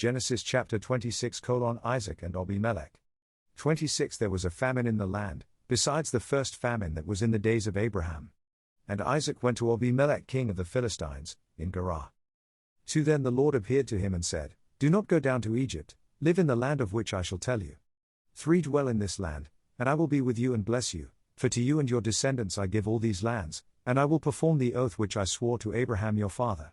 Genesis chapter 26 : Isaac and Abimelech. 26 There was a famine in the land, besides the first famine that was in the days of Abraham. And Isaac went to Abimelech king of the Philistines, in Gerar. 2 Then the Lord appeared to him and said, Do not go down to Egypt, live in the land of which I shall tell you. 3 Dwell in this land, and I will be with you and bless you, for to you and your descendants I give all these lands, and I will perform the oath which I swore to Abraham your father.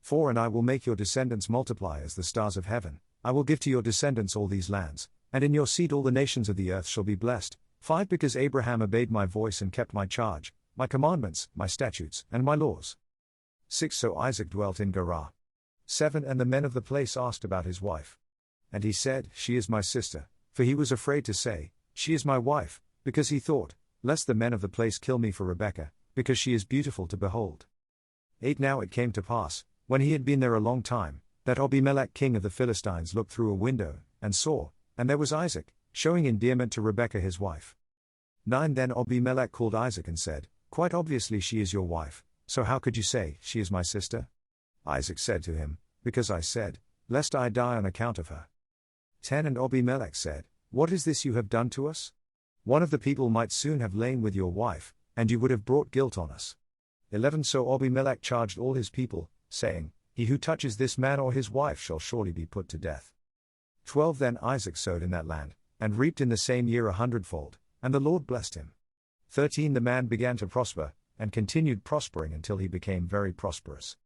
4 And I will make your descendants multiply as the stars of heaven, I will give to your descendants all these lands, and in your seed all the nations of the earth shall be blessed. 5 Because Abraham obeyed my voice and kept my charge, my commandments, my statutes, and my laws. 6 So Isaac dwelt in Gerar. 7 And the men of the place asked about his wife. And he said, She is my sister, for he was afraid to say, She is my wife, because he thought, lest the men of the place kill me for Rebekah, because she is beautiful to behold. 8 Now it came to pass, when he had been there a long time, that Abimelech king of the Philistines looked through a window, and saw, and there was Isaac, showing endearment to Rebekah his wife. 9 Then Abimelech called Isaac and said, Quite obviously she is your wife, so how could you say, She is my sister? Isaac said to him, Because I said, Lest I die on account of her. 10 And Abimelech said, What is this you have done to us? One of the people might soon have lain with your wife, and you would have brought guilt on us. 11 So Abimelech charged all his people, saying, He who touches this man or his wife shall surely be put to death. 12 Then Isaac sowed in that land, and reaped in the same year 100-fold, and the Lord blessed him. 13 The man began to prosper, and continued prospering until he became very prosperous.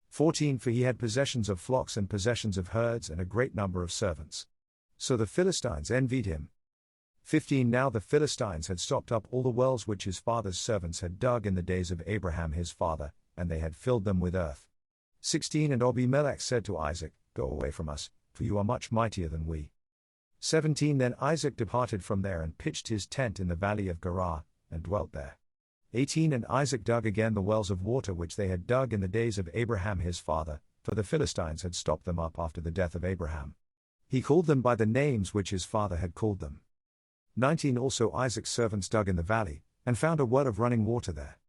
14 For he had possessions of flocks and possessions of herds and a great number of servants. So the Philistines envied him. 15 Now the Philistines had stopped up all the wells which his father's servants had dug in the days of Abraham his father, and they had filled them with earth. 16 And Abimelech said to Isaac, Go away from us, for you are much mightier than we. 17 Then Isaac departed from there and pitched his tent in the valley of Gerar, and dwelt there. 18 And Isaac dug again the wells of water which they had dug in the days of Abraham his father, for the Philistines had stopped them up after the death of Abraham. He called them by the names which his father had called them. 19 Also Isaac's servants dug in the valley, and found a well of running water there.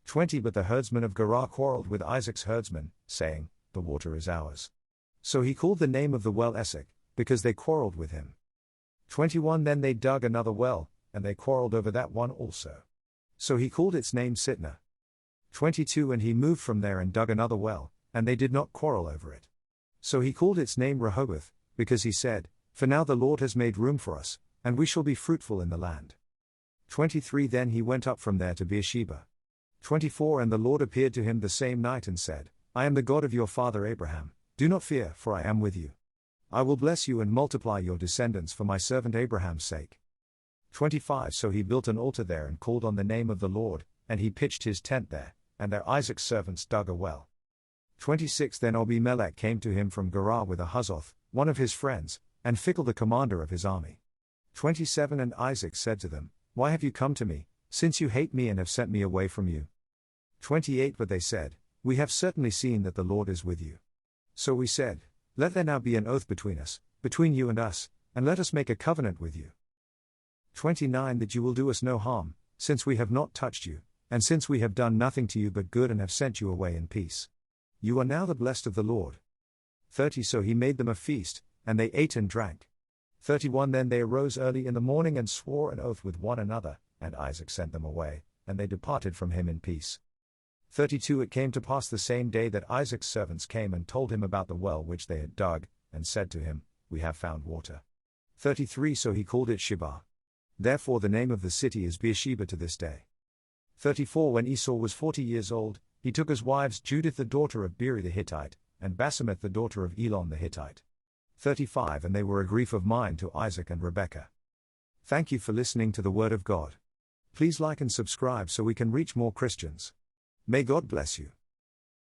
20 But the herdsmen of Gerar quarreled with Isaac's herdsmen, saying, The water is ours. So he called the name of the well Esek, because they quarreled with him. 21 Then they dug another well, and they quarreled over that one also. So he called its name Sitnah. 22 And he moved from there and dug another well, and they did not quarrel over it. So he called its name Rehoboth, because he said, For now the Lord has made room for us, and we shall be fruitful in the land. 23 Then he went up from there to Beersheba. 24 And the Lord appeared to him the same night and said, I am the God of your father Abraham, do not fear, for I am with you. I will bless you and multiply your descendants for my servant Abraham's sake. 25 So he built an altar there and called on the name of the Lord, and he pitched his tent there, and there Isaac's servants dug a well. 26 Then Abimelech came to him from Gerar with Ahuzzath, one of his friends, and Phicol the commander of his army. 27 And Isaac said to them, Why have you come to me, since you hate me and have sent me away from you? 28 But they said, We have certainly seen that the Lord is with you. So we said, Let there now be an oath between us, between you and us, and let us make a covenant with you. 29 That you will do us no harm, since we have not touched you, and since we have done nothing to you but good and have sent you away in peace. You are now the blessed of the Lord. 30 So he made them a feast, and they ate and drank. 31 Then they arose early in the morning and swore an oath with one another, and Isaac sent them away, and they departed from him in peace. 32 It came to pass the same day that Isaac's servants came and told him about the well which they had dug, and said to him, We have found water. 33 So he called it Sheba. Therefore the name of the city is Beersheba to this day. 34 When Esau was 40 years old, he took as wives Judith the daughter of Beeri the Hittite, and Basemath the daughter of Elon the Hittite. 35 And they were a grief of mind to Isaac and Rebekah. Thank you for listening to the Word of God. Please like and subscribe so we can reach more Christians. May God bless you.